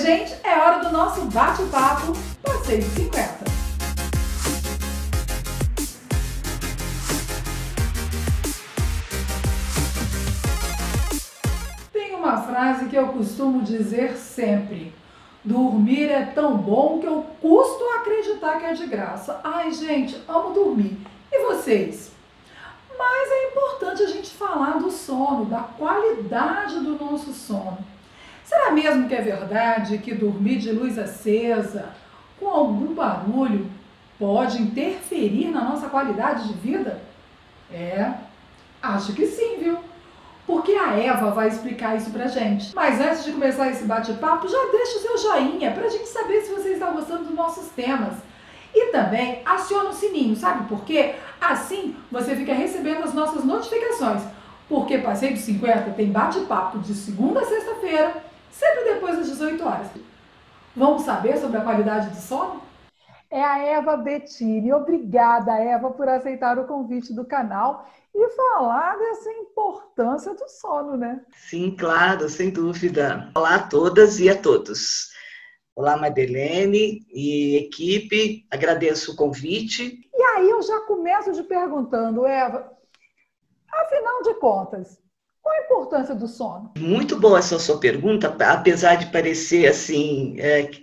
gente, é hora do nosso bate-papo Passeio de 50. Tem uma frase que eu costumo dizer sempre: dormir é tão bom que eu custo acreditar que é de graça. Ai, gente, amo dormir. E vocês? Mas é importante a gente falar do sono, da qualidade do nosso sono. Será mesmo que é verdade que dormir de luz acesa, com algum barulho, pode interferir na nossa qualidade de vida? Acho que sim, viu? Porque a Eva vai explicar isso pra gente. Mas antes de começar esse bate-papo, já deixa o seu joinha pra gente saber se você está gostando dos nossos temas. E também aciona o sininho, sabe por quê? Assim você fica recebendo as nossas notificações. Porque Passeio dos 50 tem bate-papo de segunda a sexta-feira, sempre depois das 18 horas. Vamos saber sobre a qualidade do sono? É a Eva Bettini. Obrigada, Eva, por aceitar o convite do canal e falar dessa importância do sono, né? Sim, claro, sem dúvida. Olá a todas e a todos. Olá, Madeleine e equipe, agradeço o convite. E aí eu já começo te perguntando, Eva, afinal de contas, qual a importância do sono? Muito boa essa sua pergunta, apesar de parecer assim,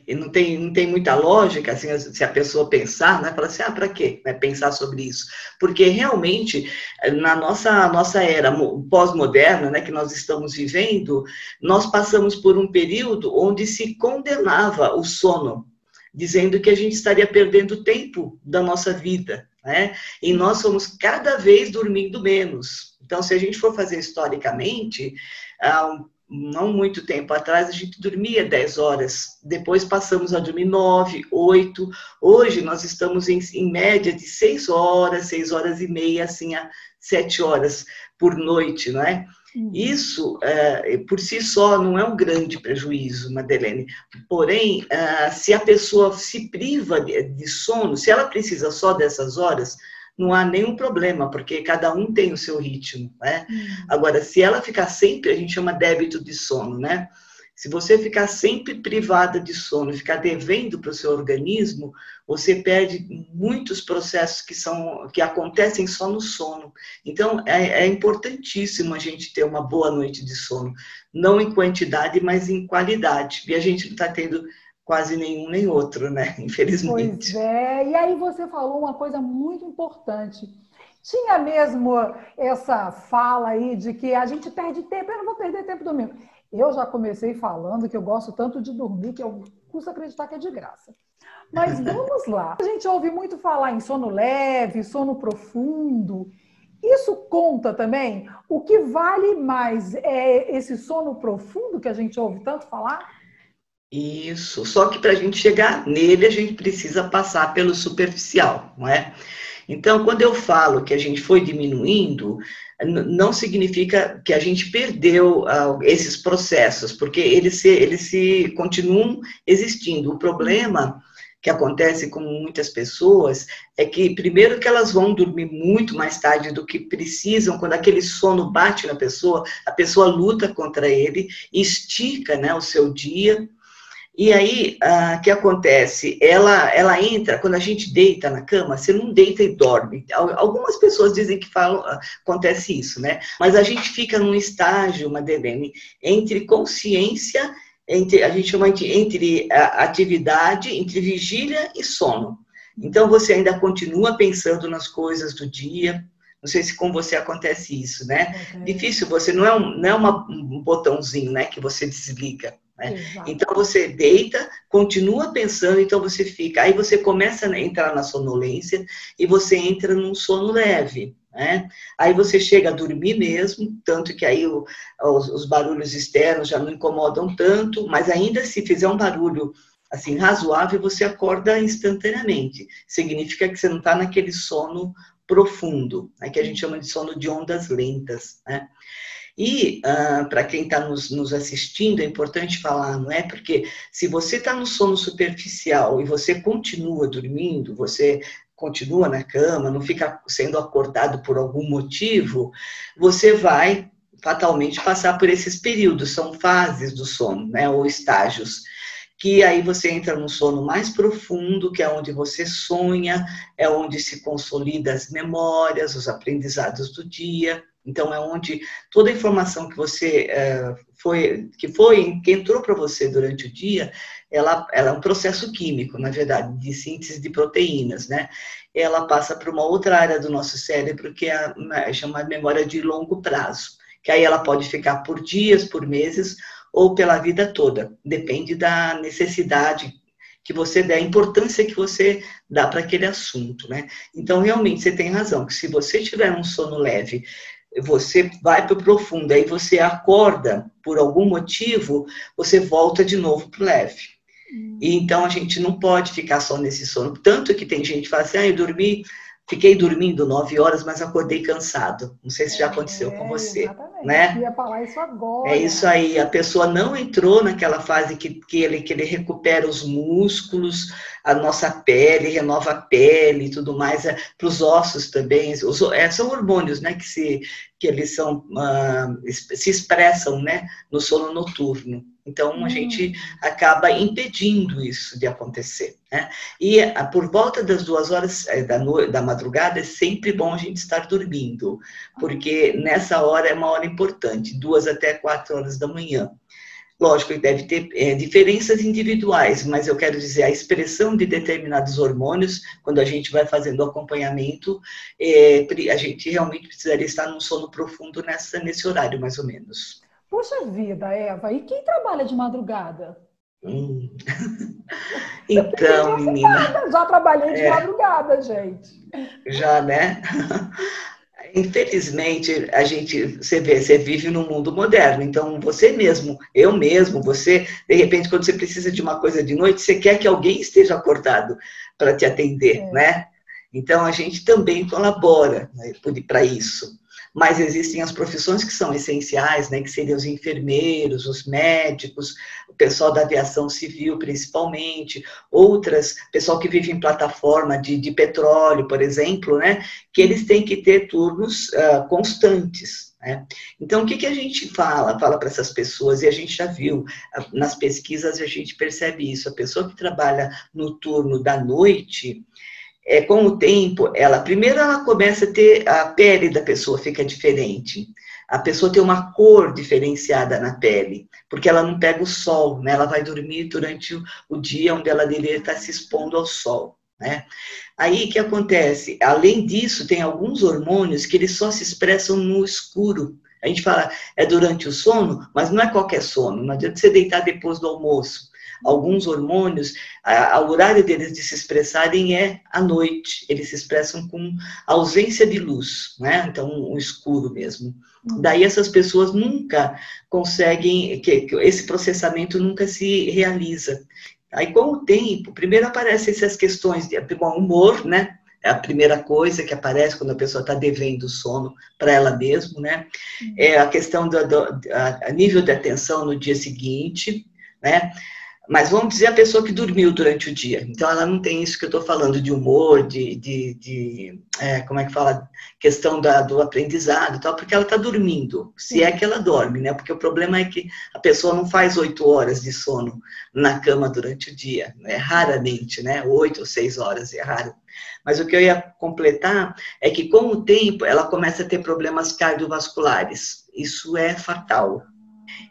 não tem muita lógica, assim, se a pessoa pensar, né, fala assim, para quê, né, pensar sobre isso? Porque realmente, na nossa era pós-moderna, né, que nós estamos vivendo, nós passamos por um período onde se condenava o sono, dizendo que a gente estaria perdendo tempo da nossa vida, né? E nós fomos cada vez dormindo menos. Então, se a gente for fazer historicamente, não muito tempo atrás, a gente dormia 10 horas, depois passamos a dormir 9, 8, hoje nós estamos em média de 6 horas e meia, assim, a 7 horas por noite, não é? Isso, por si só, não é um grande prejuízo, Madeleine. Porém, se a pessoa se priva de sono, se ela precisa só dessas horas, não há nenhum problema, porque cada um tem o seu ritmo, né? Agora, se ela ficar sempre, a gente chama débito de sono, né? Se você ficar sempre privada de sono, ficar devendo para o seu organismo, você perde muitos processos que acontecem só no sono. Então, é importantíssimo a gente ter uma boa noite de sono, não em quantidade, mas em qualidade. E a gente não está tendo quase nenhum nem outro, né? Infelizmente. Pois é, e aí você falou uma coisa muito importante. Tinha mesmo essa fala aí de que a gente perde tempo, eu não vou perder tempo dormindo. Eu já comecei falando que eu gosto tanto de dormir que eu custo acreditar que é de graça. Mas vamos lá. A gente ouve muito falar em sono leve, sono profundo. Isso conta também? O que vale mais é esse sono profundo que a gente ouve tanto falar? Isso, só que para a gente chegar nele, a gente precisa passar pelo superficial, não é? Então, quando eu falo que a gente foi diminuindo, não significa que a gente perdeu esses processos, porque eles continuam existindo. O problema que acontece com muitas pessoas é que, primeiro, que elas vão dormir muito mais tarde do que precisam, quando aquele sono bate na pessoa, a pessoa luta contra ele, estica, né, o seu dia. E aí, o que acontece? Ela entra, quando a gente deita na cama, você não deita e dorme. Algumas pessoas dizem que acontece isso, né? Mas a gente fica num estágio, Madeleine, entre consciência, a gente chama entre atividade, entre vigília e sono. Então, você ainda continua pensando nas coisas do dia. Não sei se com você acontece isso, né? Difícil, você não é um botãozinho, né, que você desliga. Então você deita, continua pensando, então você fica, aí você começa a entrar na sonolência e você entra num sono leve, né? Aí você chega a dormir mesmo, tanto que aí os barulhos externos já não incomodam tanto, mas ainda se fizer um barulho assim razoável, você acorda instantaneamente. Significa que você não está naquele sono profundo, né, que a gente chama de sono de ondas lentas, né? E para quem está nos assistindo, é importante falar, não é? Porque se você está no sono superficial e você continua dormindo, você continua na cama, não fica sendo acordado por algum motivo, você vai fatalmente passar por esses períodos, são fases do sono, né? Ou estágios. que aí você entra num sono mais profundo, que é onde você sonha, é onde se consolida as memórias, os aprendizados do dia. Então, é onde toda a informação que você que entrou para você durante o dia, ela é um processo químico, na verdade, de síntese de proteínas, né? Ela passa para uma outra área do nosso cérebro, que é chamada memória de longo prazo, que aí ela pode ficar por dias, por meses, ou pela vida toda. Depende da necessidade que você der, a importância que você dá para aquele assunto, né? Então, realmente, você tem razão, que se você tiver um sono leve, você vai para o profundo, aí você acorda por algum motivo, você volta de novo para o leve. E então a gente não pode ficar só nesse sono. Tanto que tem gente que fala assim, fiquei dormindo 9 horas, mas acordei cansado. Não sei se já aconteceu com você, exatamente. né? Eu ia falar isso agora. É isso aí, a pessoa não entrou naquela fase que ele recupera os músculos, a nossa pele, renova a pele e tudo mais, para os ossos também. São hormônios, né, que eles se expressam, né, no sono noturno. Então, a gente acaba impedindo isso de acontecer, né? E por volta das 2 horas da madrugada, é sempre bom a gente estar dormindo, porque nessa hora é uma hora importante, 2 até 4 horas da manhã. Lógico que deve ter diferenças individuais, mas eu quero dizer, a expressão de determinados hormônios, quando a gente vai fazendo o acompanhamento, a gente realmente precisaria estar num sono profundo nesse horário, mais ou menos. Puxa vida, Eva, e quem trabalha de madrugada? Então, menina... Já trabalhei de madrugada, gente. Já, né? Infelizmente, você vive num mundo moderno, então você mesmo, eu mesmo, você, de repente, quando você precisa de uma coisa de noite, você quer que alguém esteja acordado para te atender, né? Então, a gente também colabora, né, para isso. Mas existem as profissões que são essenciais, né, que seriam os enfermeiros, os médicos, o pessoal da aviação civil, principalmente, pessoal que vive em plataforma de petróleo, por exemplo, né, que eles têm que ter turnos constantes, né? Então, o que a gente fala para essas pessoas, e a gente já viu, nas pesquisas a gente percebe isso, a pessoa que trabalha no turno da noite... com o tempo, primeiro ela começa a ter, a pele da pessoa fica diferente, a pessoa tem uma cor diferenciada na pele, porque ela não pega o sol, né? Ela vai dormir durante o dia onde ela deveria estar se expondo ao sol, né? Aí, o que acontece? Além disso, tem alguns hormônios que eles só se expressam no escuro. A gente fala, durante o sono, mas não é qualquer sono, não adianta você deitar depois do almoço. Alguns hormônios, o horário deles de se expressarem é à noite, eles se expressam com ausência de luz, né? Então, o escuro mesmo. Daí essas pessoas nunca conseguem, esse processamento nunca se realiza. Aí, com o tempo, primeiro aparecem essas questões de bom humor, né? É a primeira coisa que aparece quando a pessoa está devendo sono para ela mesma, né? É a questão a nível de atenção no dia seguinte, né? Mas vamos dizer a pessoa que dormiu durante o dia. Então, ela não tem isso que eu estou falando de humor, como é que fala? Questão do aprendizado e tal, porque ela está dormindo. Se é que ela dorme, né? Porque o problema é que a pessoa não faz 8 horas de sono na cama durante o dia. Né? Raramente, né? 8 ou 6 horas, é raro. Mas o que eu ia completar é que, com o tempo, ela começa a ter problemas cardiovasculares. Isso é fatal.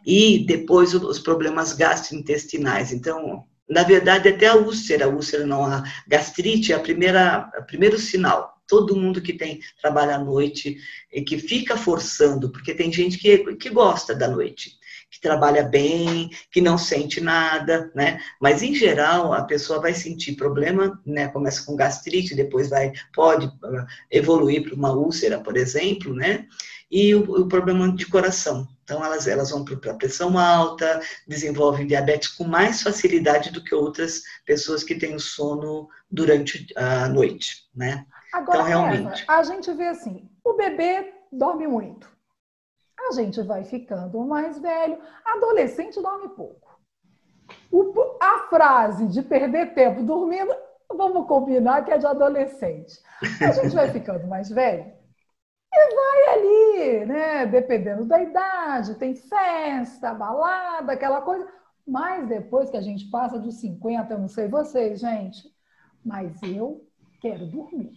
E depois os problemas gastrointestinais. Então, na verdade, até a úlcera não, a gastrite é o primeiro sinal. Todo mundo que trabalha à noite e que fica forçando, porque tem gente que gosta da noite, que trabalha bem, que não sente nada, né? Mas, em geral, a pessoa vai sentir problema, né? Começa com gastrite, depois pode evoluir para uma úlcera, por exemplo, né? E o problema de coração. Então, elas vão para a pressão alta, desenvolvem diabetes com mais facilidade do que outras pessoas que têm o sono durante a noite, né? Agora, então, realmente... Eva, a gente vê assim, o bebê dorme muito. A gente vai ficando mais velho, adolescente dorme pouco. A frase de perder tempo dormindo, vamos combinar que é de adolescente. A gente vai ficando mais velho e vai ali, né? Dependendo da idade, tem festa, balada, aquela coisa. Mas depois que a gente passa dos 50, eu não sei vocês, gente, mas eu quero dormir.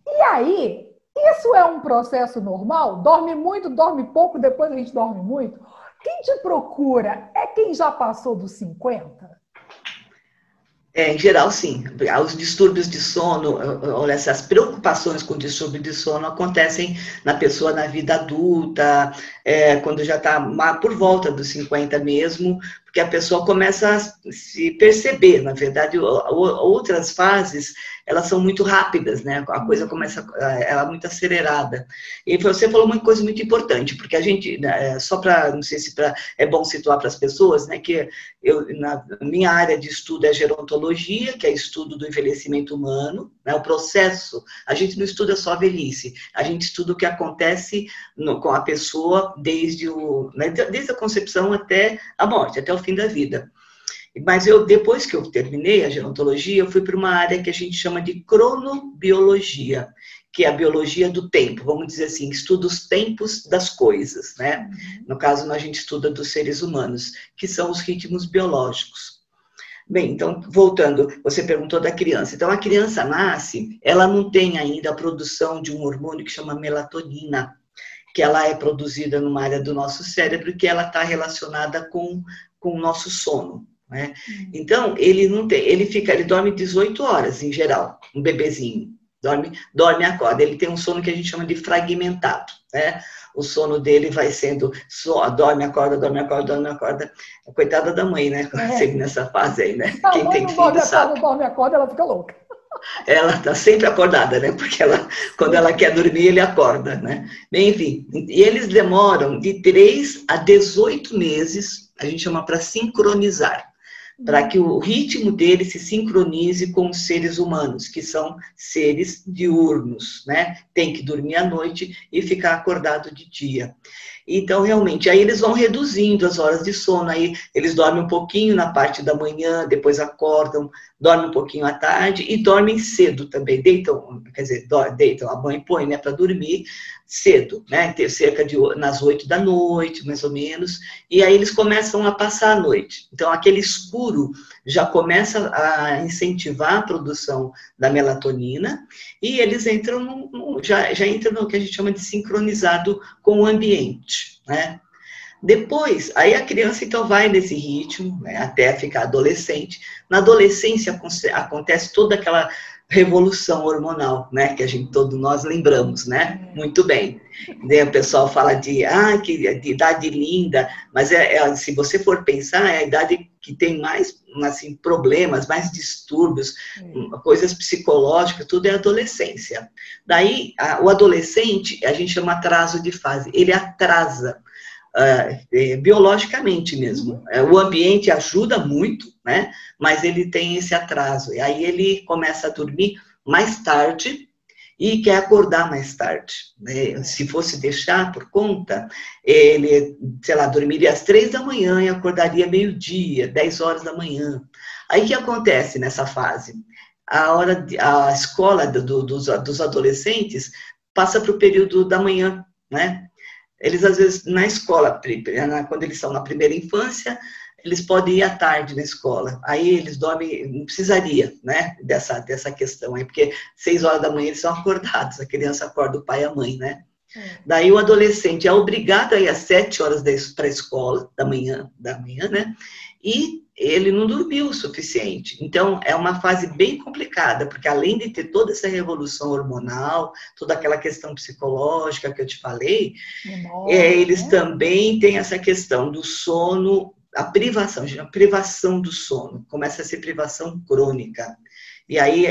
E aí, isso é um processo normal? Dorme muito, dorme pouco, depois a gente dorme muito? Quem te procura é quem já passou dos 50? Em geral, sim. Os distúrbios de sono, olha, essas preocupações com distúrbio de sono acontecem na pessoa na vida adulta, quando já está por volta dos 50 mesmo, porque a pessoa começa a se perceber, na verdade, outras fases, elas são muito rápidas, né? A coisa começa, ela é muito acelerada. E você falou uma coisa muito importante, porque a gente, só para, não sei se é bom situar para as pessoas, né, que na minha área de estudo é gerontologia, que é estudo do envelhecimento humano, né, o processo, a gente não estuda só a velhice, a gente estuda o que acontece com a pessoa desde a concepção até a morte, até o fim da vida. Mas depois que eu terminei a gerontologia, eu fui para uma área que a gente chama de cronobiologia, que é a biologia do tempo, vamos dizer assim, estuda os tempos das coisas, né? No caso, a gente estuda dos seres humanos, que são os ritmos biológicos. Bem, então, voltando, você perguntou da criança. Então, a criança nasce, ela não tem ainda a produção de um hormônio que chama melatonina, que ela é produzida numa área do nosso cérebro, que ela está relacionada com o nosso sono. Né? Então, ele dorme 18 horas em geral, um bebezinho, dorme e acorda. Ele tem um sono que a gente chama de fragmentado, né? O sono dele vai sendo dorme, acorda, dorme, acorda, dorme, acorda. Coitada da mãe, né? Sempre nessa fase aí, né? A quem tem filho sabe. Dorme, acorda, ela fica louca. Ela está sempre acordada, né? Porque quando ela quer dormir, ele acorda, né? Bem, enfim, e eles demoram de 3 a 18 meses, a gente chama para sincronizar, para que o ritmo dele se sincronize com os seres humanos, que são seres diurnos, né? Tem que dormir à noite e ficar acordado de dia. Então, realmente, aí eles vão reduzindo as horas de sono, aí eles dormem um pouquinho na parte da manhã, depois acordam, dormem um pouquinho à tarde e dormem cedo também, deitam, a mãe põe, né, para dormir cedo, né, cerca de nas 8 da noite, mais ou menos, e aí eles começam a passar a noite. Então, aquele escuro já começa a incentivar a produção da melatonina e eles entram já entram no que a gente chama de sincronizado com o ambiente, né? Depois, aí a criança então vai nesse ritmo, né, até ficar adolescente. Na adolescência acontece toda aquela revolução hormonal, né, que todos nós lembramos, né, muito bem. O pessoal fala de de idade linda, mas se você for pensar, é a idade que tem mais assim, problemas, mais distúrbios, coisas psicológicas, tudo é adolescência. Daí, o adolescente, a gente chama atraso de fase, ele atrasa, biologicamente mesmo. O ambiente ajuda muito, né? Mas ele tem esse atraso. E aí ele começa a dormir mais tarde e quer acordar mais tarde. Né? Se fosse deixar por conta, ele, sei lá, dormiria às 3 da manhã e acordaria meio-dia, 10 horas da manhã. Aí o que acontece nessa fase? A escola dos adolescentes passa para o período da manhã, né? Eles, às vezes, na escola, quando eles estão na primeira infância, eles podem ir à tarde na escola. Aí eles dormem, não precisaria, né, dessa questão aí, porque 6 horas da manhã eles são acordados, a criança acorda o pai e a mãe, né? Daí o adolescente é obrigado a ir às 7 horas para a escola, da manhã, né? E ele não dormiu o suficiente. Então, é uma fase bem complicada, porque além de ter toda essa revolução hormonal, toda aquela questão psicológica que eu te falei, eles também têm essa questão do sono, a privação do sono, começa a ser privação crônica. E aí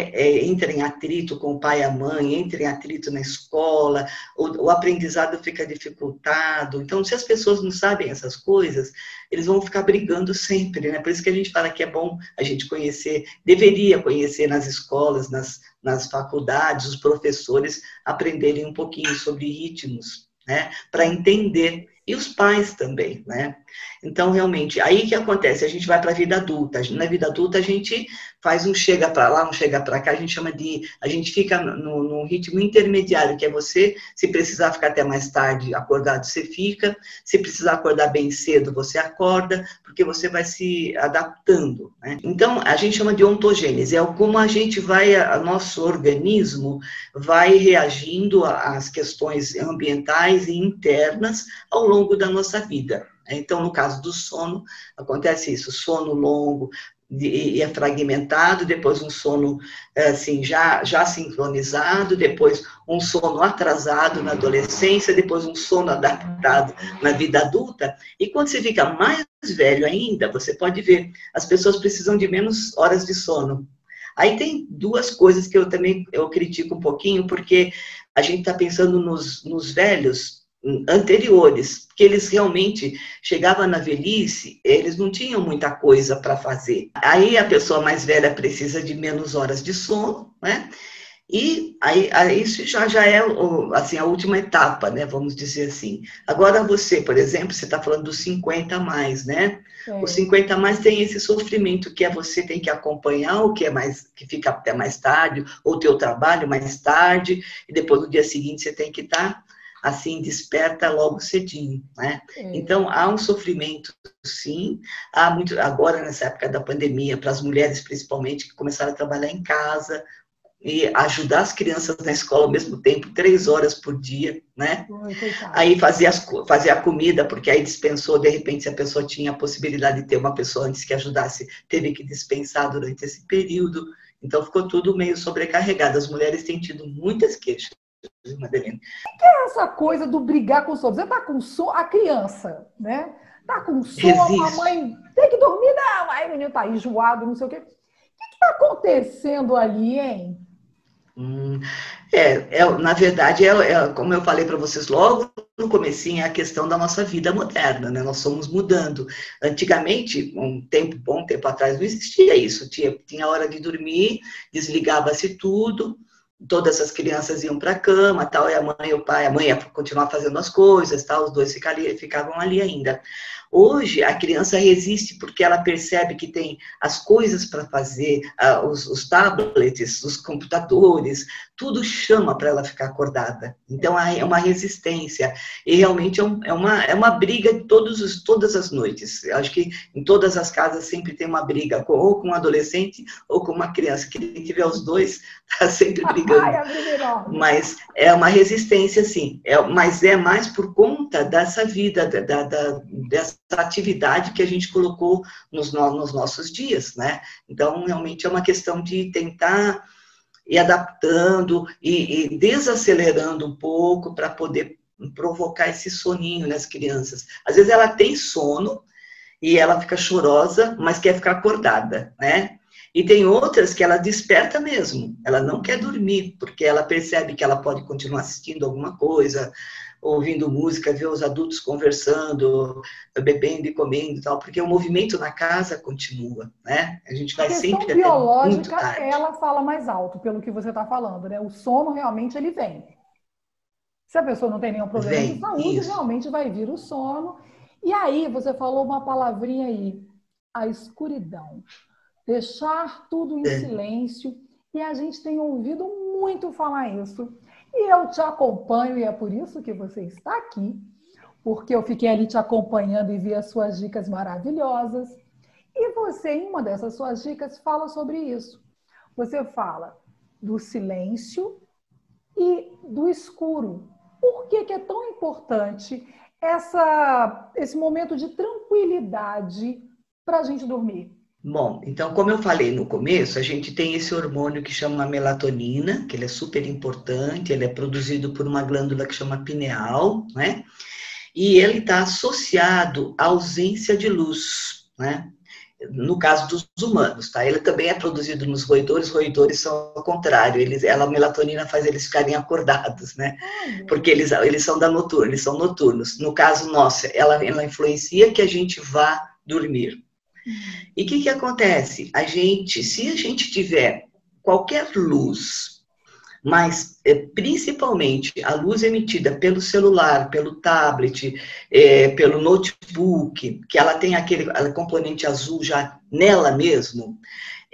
entra em atrito com o pai e a mãe, entra em atrito na escola, o aprendizado fica dificultado. Então, se as pessoas não sabem essas coisas, eles vão ficar brigando sempre, né? Por isso que a gente fala que é bom a gente conhecer, deveria conhecer nas escolas, nas faculdades, os professores aprenderem um pouquinho sobre ritmos, né? Para entender e os pais também, né? Então, realmente, aí que acontece? A gente vai para a vida adulta. Na vida adulta, a gente faz um chega para lá, um chega para cá, a gente chama de... A gente fica num ritmo intermediário, que é você, se precisar ficar até mais tarde acordado, você fica. Se precisar acordar bem cedo, você acorda, porque você vai se adaptando, né? Então, a gente chama de ontogênese, é como a gente vai, nosso organismo vai reagindo às questões ambientais e internas ao longo da nossa vida. Então, no caso do sono, acontece isso, sono longo e é fragmentado, depois um sono assim, já sincronizado, depois um sono atrasado na adolescência, depois um sono adaptado na vida adulta, e quando você fica mais velho ainda, você pode ver, as pessoas precisam de menos horas de sono. Aí tem duas coisas que eu critico um pouquinho, porque a gente está pensando nos velhos anteriores, que eles realmente chegavam na velhice, eles não tinham muita coisa para fazer. Aí a pessoa mais velha precisa de menos horas de sono, né? E aí isso já é assim, a última etapa, né? Vamos dizer assim. Agora você, por exemplo, você está falando dos 50 a mais, né? Os 50 a mais tem esse sofrimento que é você tem que acompanhar o que é mais, que fica até mais tarde, ou o teu trabalho mais tarde, e depois no dia seguinte você tem que estar assim, desperta logo cedinho, né? Então, há um sofrimento, sim, há muito, agora nessa época da pandemia, para as mulheres principalmente, que começaram a trabalhar em casa, e ajudar as crianças na escola ao mesmo tempo, 3 horas por dia, né? Aí fazia a comida, porque aí dispensou, de repente, se a pessoa tinha a possibilidade de ter uma pessoa antes que ajudasse, teve que dispensar durante esse período, então ficou tudo meio sobrecarregado, as mulheres têm tido muitas queixas. Madeleine. O que é essa coisa do brigar com o sono? Você tá com sono, a criança, né? Tá com sono, a mãe tem que dormir, não, aí o menino tá enjoado, não sei o quê. O que tá acontecendo ali, hein? Na verdade, como eu falei para vocês logo no comecinho, é a questão da nossa vida moderna, né? Nós somos mudando. Antigamente, bom tempo atrás, não existia isso. Tinha hora de dormir, desligava-se tudo, todas as crianças iam para a cama, tal, e a mãe e o pai, a mãe ia continuar fazendo as coisas, tal, os dois ficavam ali ainda. Hoje, a criança resiste porque ela percebe que tem as coisas para fazer, os tablets, os computadores, tudo chama para ela ficar acordada. Então, é uma resistência. E realmente é uma briga de todas as noites. Eu acho que em todas as casas sempre tem uma briga, ou com um adolescente ou com uma criança. Quem tiver os dois está sempre brigando. Mas é uma resistência, sim. Mas é mais por conta dessa vida, dessa atividade que a gente colocou nos nossos dias, né? Então, realmente é uma questão de tentar ir adaptando e desacelerando um pouco para poder provocar esse soninho nas crianças. Às vezes ela tem sono e ela fica chorosa, mas quer ficar acordada, né? E tem outras que ela desperta mesmo, ela não quer dormir, porque ela percebe que ela pode continuar assistindo alguma coisa, ouvindo música, ver os adultos conversando, bebendo e comendo e tal, porque o movimento na casa continua, né? A gente vai sempre até muito tarde. Ela fala mais alto, pelo que você está falando, né? O sono realmente ele vem. Se a pessoa não tem nenhum problema de saúde, realmente vai vir o sono. E aí, você falou uma palavrinha aí, a escuridão. Deixar tudo em silêncio. E a gente tem ouvido muito falar isso. E eu te acompanho, e é por isso que você está aqui, porque eu fiquei ali te acompanhando e vi as suas dicas maravilhosas. E você, em uma dessas suas dicas, fala sobre isso. Você fala do silêncio e do escuro. Por que é tão importante esse momento de tranquilidade para a gente dormir? Bom, então, como eu falei no começo, a gente tem esse hormônio que chama melatonina, que ele é super importante, ele é produzido por uma glândula que chama pineal, né? E ele está associado à ausência de luz, né? No caso dos humanos, tá? Ele também é produzido nos roedores são ao contrário, a melatonina faz eles ficarem acordados, né? Porque eles são eles são noturnos. No caso nosso, ela influencia que a gente vá dormir. E o que acontece? Se a gente tiver qualquer luz mas principalmente a luz emitida pelo celular, pelo tablet, pelo notebook, que ela tem aquele componente azul já nela mesmo,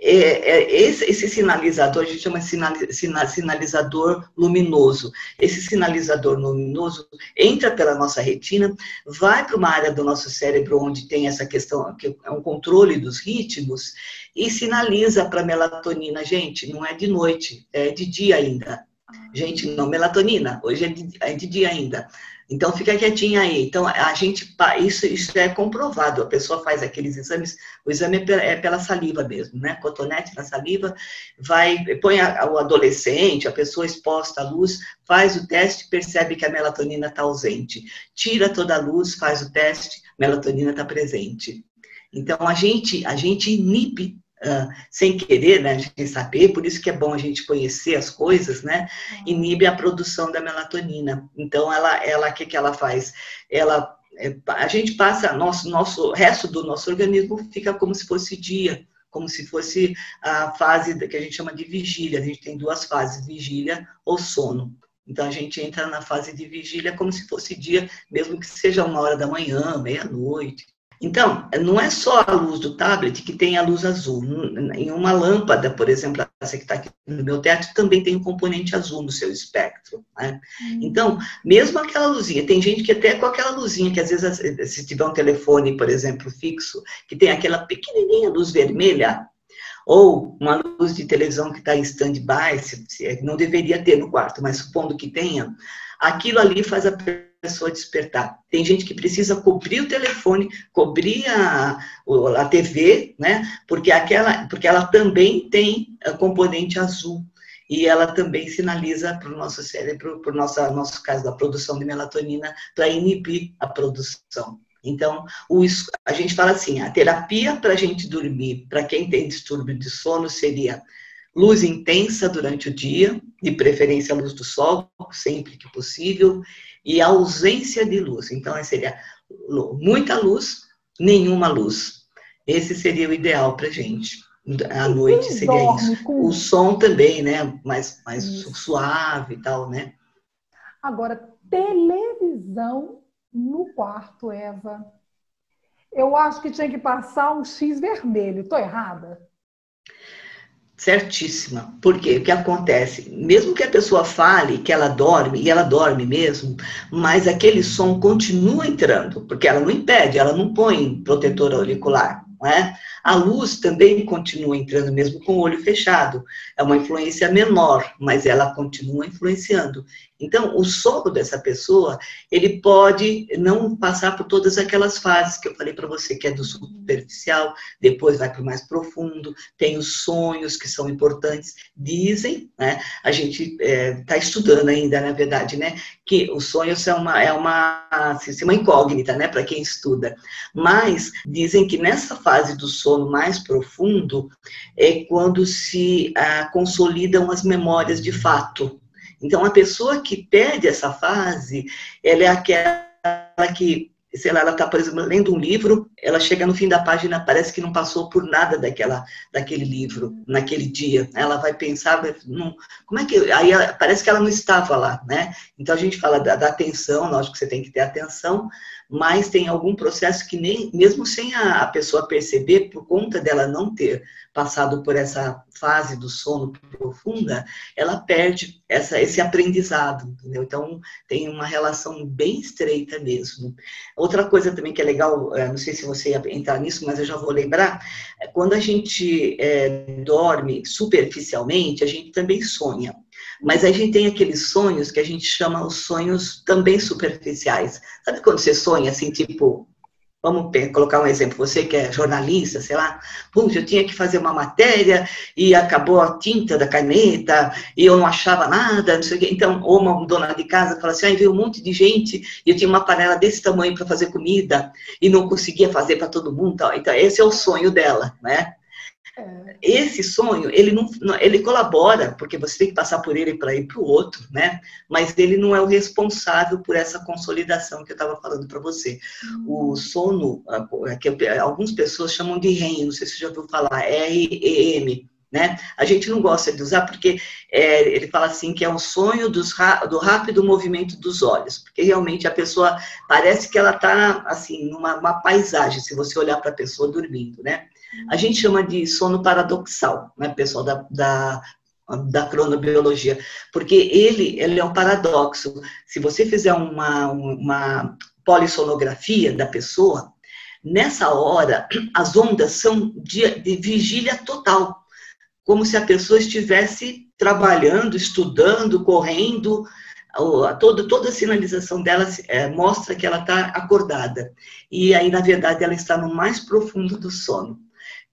esse sinalizador, a gente chama de sinalizador luminoso. Esse sinalizador luminoso entra pela nossa retina, vai para uma área do nosso cérebro onde tem essa questão, que é um controle dos ritmos, e sinaliza para a melatonina. Gente, não é de noite, é de dia ainda. Gente, não melatonina, hoje é de dia ainda. Então, fica quietinha aí. Então, isso é comprovado. A pessoa faz aqueles exames, o exame é pela saliva mesmo, né? Cotonete na saliva, põe o adolescente, a pessoa exposta à luz, faz o teste, percebe que a melatonina está ausente. Tira toda a luz, faz o teste, melatonina está presente. Então, a gente inibe, sem querer, né, sem saber, por isso que é bom a gente conhecer as coisas, né, inibe a produção da melatonina. Então, o que ela faz? A gente passa, o resto do nosso organismo fica como se fosse dia, como se fosse a fase que a gente chama de vigília. A gente tem duas fases, vigília ou sono. Então, a gente entra na fase de vigília como se fosse dia, mesmo que seja 1h da manhã, meia-noite. Então, não é só a luz do tablet que tem a luz azul. Em uma lâmpada, por exemplo, essa que está aqui no meu teto, também tem um componente azul no seu espectro, né? Então, mesmo aquela luzinha, tem gente que até com aquela luzinha, que às vezes, se tiver um telefone, por exemplo, fixo, que tem aquela pequenininha luz vermelha, ou uma luz de televisão que está em stand-by, não deveria ter no quarto, mas supondo que tenha, aquilo ali faz a pessoa despertar. Tem gente que precisa cobrir o telefone, cobrir a TV, né? Porque ela também tem componente azul. E ela também sinaliza para o nosso cérebro, para o nosso caso da produção de melatonina, para inibir a produção. Então, a gente fala assim, a terapia para a gente dormir, para quem tem distúrbio de sono, seria luz intensa durante o dia, de preferência a luz do sol, sempre que possível, e a ausência de luz. Então, seria muita luz, nenhuma luz. Esse seria o ideal para a gente. À noite seria isso. O som também, né? Mais suave e tal, né? Agora, televisão no quarto, Eva. Eu acho que tinha que passar um X vermelho. Estou errada? Certíssima. Por quê? O que acontece? Mesmo que a pessoa fale que ela dorme, e ela dorme mesmo, mas aquele som continua entrando, porque ela não impede, ela não põe protetor auricular, não é? A luz também continua entrando, mesmo com o olho fechado. É uma influência menor, mas ela continua influenciando. Então, o sono dessa pessoa, ele pode não passar por todas aquelas fases que eu falei para você, que é do superficial, depois vai para o mais profundo, tem os sonhos que são importantes. Dizem, né? A gente está estudando ainda, na verdade, né? Que os sonhos são uma incógnita, né? Para quem estuda. Mas dizem que nessa fase do sono mais profundo é quando se consolidam as memórias de fato. Então, a pessoa que perde essa fase, ela é aquela que, sei lá, ela está, por exemplo, lendo um livro, ela chega no fim da página, parece que não passou por nada daquele livro, naquele dia. Ela vai pensar, como é que... Aí parece que ela não estava lá, né? Então, a gente fala da atenção, lógico que você tem que ter atenção, mas tem algum processo que nem, mesmo sem a pessoa perceber, por conta dela não ter passado por essa fase do sono profunda, ela perde esse aprendizado, entendeu? Então, tem uma relação bem estreita mesmo. Outra coisa também que é legal, não sei se você ia entrar nisso, mas eu já vou lembrar, quando a gente dorme superficialmente, a gente também sonha. Mas a gente tem aqueles sonhos que a gente chama os sonhos também superficiais. Sabe quando você sonha assim, tipo, vamos colocar um exemplo, você que é jornalista, sei lá, puxa, eu tinha que fazer uma matéria e acabou a tinta da caneta e eu não achava nada, não sei o quê. Então, ou uma dona de casa fala assim, veio um monte de gente e eu tinha uma panela desse tamanho para fazer comida e não conseguia fazer para todo mundo. Então, esse é o sonho dela, né? Esse sonho, ele colabora, porque você tem que passar por ele para ir para o outro, né? Mas ele não é o responsável por essa consolidação que eu estava falando para você. O sono, que algumas pessoas chamam de REM, não sei se você já ouviu falar, REM, né? A gente não gosta de usar porque ele fala assim que é um sonho do rápido movimento dos olhos, porque realmente a pessoa parece que ela está assim numa paisagem, se você olhar para a pessoa dormindo, né? A gente chama de sono paradoxal, né, pessoal da cronobiologia, porque ele é um paradoxo. Se você fizer uma polissonografia da pessoa, nessa hora, as ondas são de vigília total, como se a pessoa estivesse trabalhando, estudando, correndo, toda a sinalização dela mostra que ela está acordada. E aí, na verdade, ela está no mais profundo do sono.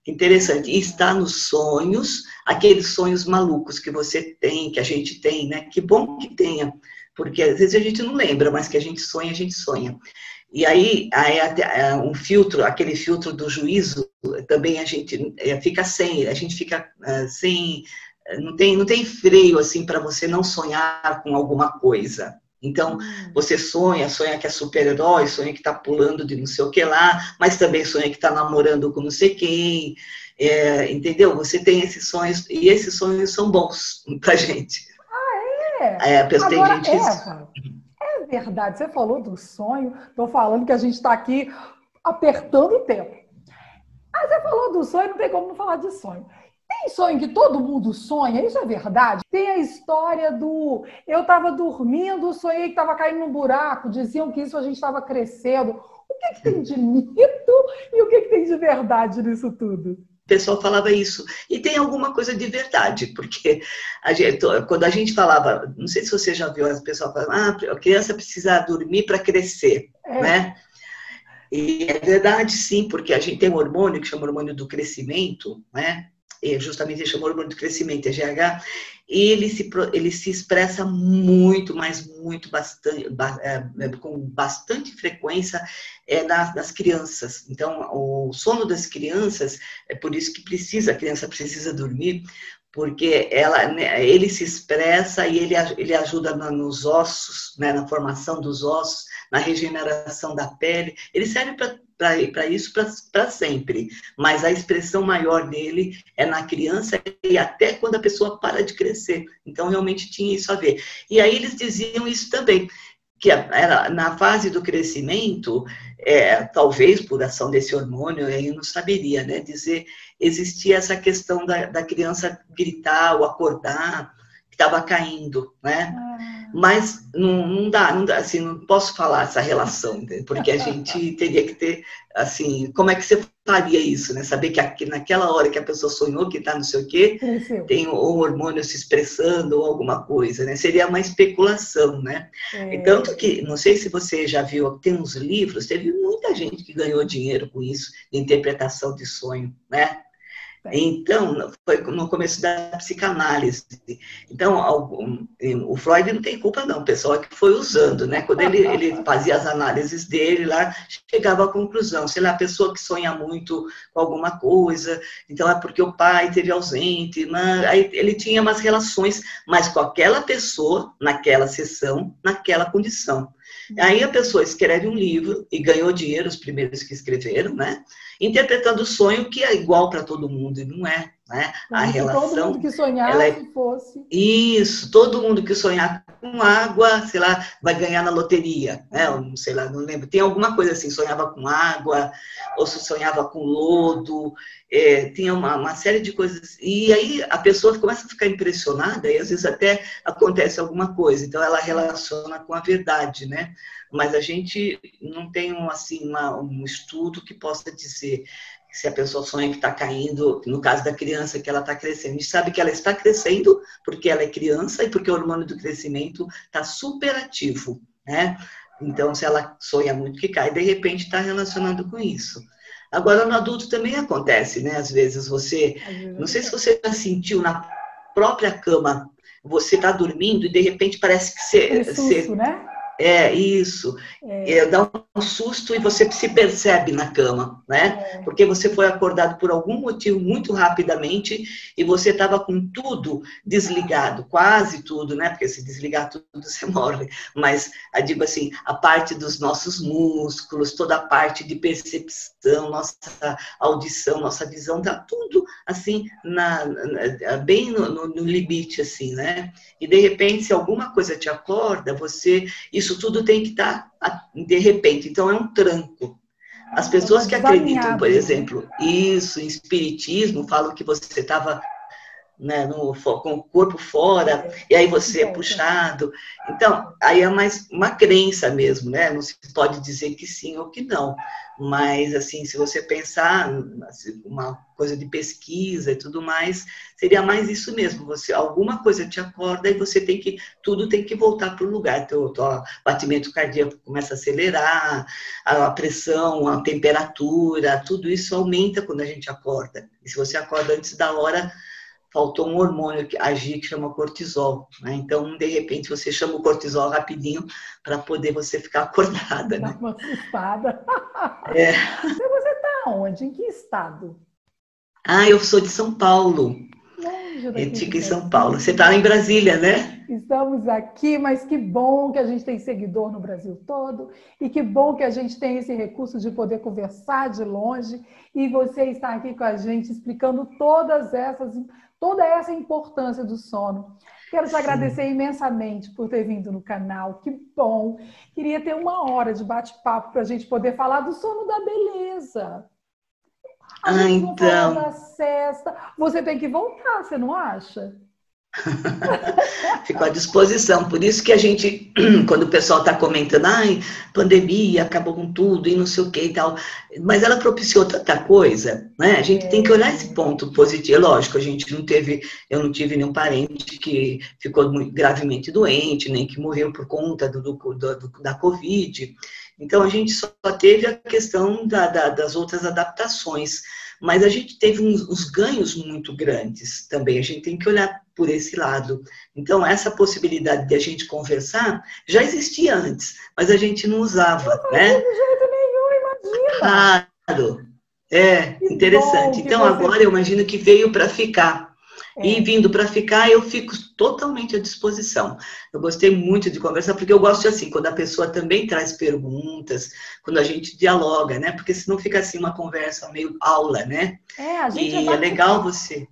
Interessante. E está nos sonhos, aqueles sonhos malucos que você tem, que a gente tem, né? Que bom que tenha, porque às vezes a gente não lembra, mas que a gente sonha, a gente sonha. E aí um filtro, aquele filtro do juízo, também a gente fica sem, a gente fica sem, não tem freio assim para você não sonhar com alguma coisa. Então, você sonha que é super-herói, sonha que está pulando de não sei o que lá, mas também sonha que está namorando com não sei quem, entendeu? Você tem esses sonhos, e esses sonhos são bons pra gente. A pessoa agora, tem gente... Eva, é verdade, você falou do sonho, estou falando que a gente está aqui apertando o tempo. Mas você falou do sonho, não tem como não falar de sonho. Tem sonho que todo mundo sonha, isso é verdade? Tem a história do... Eu estava dormindo, sonhei que estava caindo num buraco, diziam que isso a gente estava crescendo. O que tem de mito e o que tem de verdade nisso tudo? O pessoal falava isso. E tem alguma coisa de verdade, porque quando a gente falava... Não sei se você já viu as pessoas falando, a criança precisa dormir para crescer, né? E é verdade, sim, porque a gente tem um hormônio que chama hormônio do crescimento, né? Justamente ele chama hormônio do crescimento, é GH, e ele se expressa muito, mas muito, com bastante frequência nas crianças. Então, o sono das crianças, é por isso que a criança precisa dormir, porque ele se expressa e ele ajuda nos ossos, né, na formação dos ossos, na regeneração da pele. Ele serve para isso para sempre, mas a expressão maior dele é na criança e até quando a pessoa para de crescer. Então, realmente tinha isso a ver. E aí eles diziam isso também, que era na fase do crescimento, talvez por ação desse hormônio, aí eu não saberia, né, dizer, existia essa questão da criança gritar ou acordar, que estava caindo, né? Mas não dá, assim, não posso falar essa relação, porque a gente teria que ter, assim, como é que você faria isso, né? Saber que naquela hora que a pessoa sonhou que está não sei o quê, tem o hormônio se expressando ou alguma coisa, né? Seria uma especulação, né? E tanto que, não sei se você já viu, tem uns livros, teve muita gente que ganhou dinheiro com isso, de interpretação de sonho, né? Então, foi no começo da psicanálise. Então, o Freud não tem culpa não, o pessoal é que foi usando, né? Quando ele fazia as análises dele lá, chegava à conclusão, sei lá, a pessoa que sonha muito com alguma coisa, então é porque o pai esteve ausente, aí ele tinha umas relações, mas com aquela pessoa, naquela sessão, naquela condição. Aí a pessoa escreve um livro e ganhou dinheiro, os primeiros que escreveram, né? Interpretando o sonho que é igual para todo mundo, e não é, né? A relação... Todo mundo que sonhasse fosse... Isso, todo mundo que sonhar com água, sei lá, vai ganhar na loteria, né? Sei lá, não lembro. Tem alguma coisa assim, sonhava com água, ou se sonhava com lodo, tinha uma série de coisas. E aí a pessoa começa a ficar impressionada, e às vezes até acontece alguma coisa, então ela relaciona com a verdade, né? Mas a gente não tem um estudo que possa dizer se a pessoa sonha que está caindo, no caso da criança, que ela está crescendo. A gente sabe que ela está crescendo porque ela é criança e porque o hormônio do crescimento está super ativo, né? Então, se ela sonha muito que cai, de repente está relacionando com isso. Agora, no adulto também acontece, né? Às vezes não sei se você já sentiu na própria cama, você está dormindo e de repente parece que susto, né? É, isso. Dá um susto e você se percebe na cama, né? Porque você foi acordado por algum motivo muito rapidamente e você estava com tudo desligado, quase tudo, né? Porque se desligar tudo, você morre. Mas, eu digo assim, a parte dos nossos músculos, toda a parte de percepção, nossa audição, nossa visão, tá tudo assim, bem no limite, assim, né? E de repente, se alguma coisa te acorda, isso tudo tem que estar de repente, então é um tranco. As pessoas que acreditam, por exemplo, isso, em espiritismo, falam que você estava, né, com o corpo fora, e aí você é puxado. Então, aí é mais uma crença mesmo, né? Não se pode dizer que sim ou que não. Mas, assim, se você pensar uma coisa de pesquisa e tudo mais, seria mais isso mesmo. Alguma coisa te acorda e tudo tem que voltar para o lugar. Teu batimento cardíaco começa a acelerar, a pressão, a temperatura, tudo isso aumenta quando a gente acorda. E se você acorda antes da hora, faltou um hormônio que agir que chama cortisol, né? Então, de repente, você chama o cortisol rapidinho para poder você ficar acordada, né? Dá uma assustada. É. Você está onde? Em que estado? Eu sou de São Paulo. Eu fico em São Paulo. Você está em Brasília, né? Estamos aqui, mas que bom que a gente tem seguidor no Brasil todo e que bom que a gente tem esse recurso de poder conversar de longe e você está aqui com a gente explicando toda essa importância do sono. Quero te agradecer imensamente por ter vindo no canal, que bom. Queria ter 1 hora de bate-papo para a gente poder falar do sono da beleza. A gente não fala da cesta. Você tem que voltar, você não acha? Fico à disposição. Por isso que a gente, quando o pessoal está comentando, pandemia, acabou com tudo e não sei o que e tal, mas ela propiciou tanta coisa, né? A gente tem que olhar esse ponto positivo. Lógico, eu não tive nenhum parente que ficou muito gravemente doente, nem que morreu por conta da Covid. Então, a gente só teve a questão das outras adaptações, mas a gente teve uns ganhos muito grandes também, a gente tem que olhar por esse lado. Então, essa possibilidade de a gente conversar já existia antes, mas a gente não usava, né? De jeito nenhum, imagina! Claro, interessante. Então, agora eu imagino que veio para ficar. E vindo para ficar, eu fico totalmente à disposição. Eu gostei muito de conversar, porque eu gosto assim, quando a pessoa também traz perguntas, quando a gente dialoga, né? Porque senão fica assim uma conversa meio aula, né? E é legal você...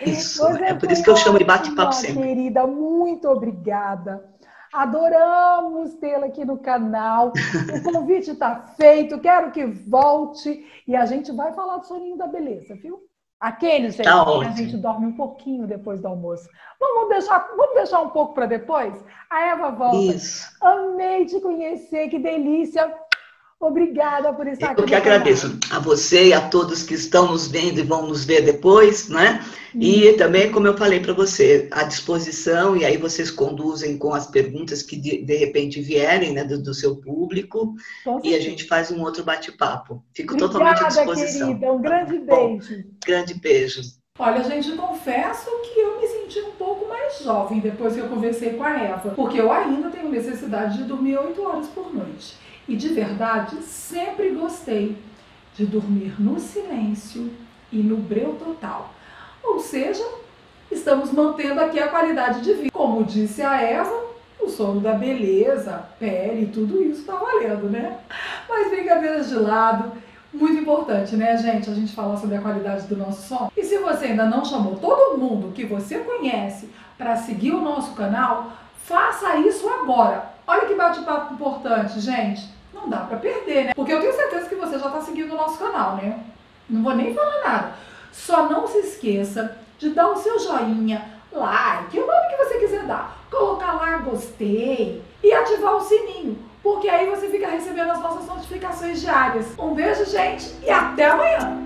Isso, é por isso que eu chamo de bate-papo sempre. Querida, muito obrigada. Adoramos tê-la aqui no canal. O convite está feito, quero que volte. E a gente vai falar do soninho da beleza, viu? Aqueles que a gente dorme um pouquinho depois do almoço. Vamos deixar um pouco para depois? A Eva volta. Isso. Amei te conhecer, que delícia. Obrigada por estar aqui. Eu que agradeço a você e a todos que estão nos vendo e vão nos ver depois, né? E também, como eu falei para você, à disposição, e aí vocês conduzem com as perguntas que de repente vierem, né, do seu público, e a gente faz um outro bate-papo. Fico totalmente à disposição. Querida, um grande beijo. Grande beijo. Olha, gente, confesso que eu me senti um pouco mais jovem depois que eu conversei com a Eva, porque eu ainda tenho necessidade de dormir 8 horas por noite. E de verdade, sempre gostei de dormir no silêncio e no breu total. Ou seja, estamos mantendo aqui a qualidade de vida. Como disse a Eva, o sono da beleza, pele, tudo isso tá valendo, né? Mas brincadeiras de lado, muito importante, né, gente? A gente falar sobre a qualidade do nosso sono. E se você ainda não chamou todo mundo que você conhece para seguir o nosso canal, faça isso agora. Olha que bate-papo importante, gente. Não dá para perder, né? Porque eu tenho certeza que você já está seguindo o nosso canal, né? Não vou nem falar nada. Só não se esqueça de dar o seu joinha, like, o nome que você quiser dar. Colocar lá gostei e ativar o sininho, porque aí você fica recebendo as nossas notificações diárias. Um beijo, gente, e até amanhã!